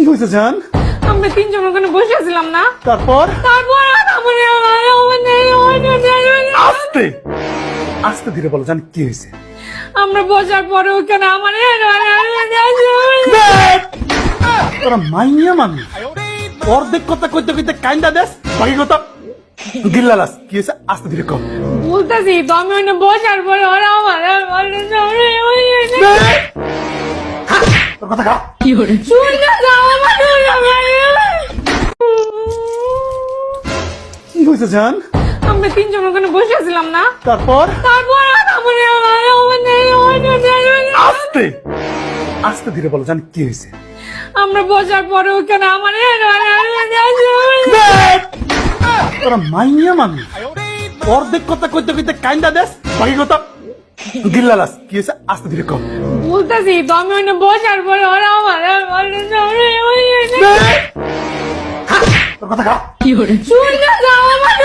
হয়েছে জান? আমরা তিনজন ওখানে বসে আছিলাম না, তারপর তারপর আস্তে আস্তে ধীরে বলো জান কি হয়েছে? আমরা বসার পরে ওখানে আমার তোরা মাইয়া মানুষ অর্ধেক কথা কইতে কইতে কাইন্দা দেশ, বাকি কথা গিল্লালাস। কি হয়েছে আস্তে ধীরে কম। বলতেছি তো আমি ওখানে বসার পরে ওরা আমার তোর কথা খা। কি হয়েছে জান? আমরা তিনজন ওখানে বসে আছিলাম না, তারপর তারপর আস্তে আস্তে ধীরে বলো জান কি হয়েছে? আমরা বসার পরে ওখানে আমার তোরা মাইয়া মানুষ অর্ধেক কথা কইতে কইতে কাইন্দা দেশ, বাকি কথা গিল্লালাস। কি হয়েছে আস্তে ধীরে কম। বলতেছি তো আমি ওখানে বসার পরে ওরা আমার তোর কথা খা। শুনে যাও আমার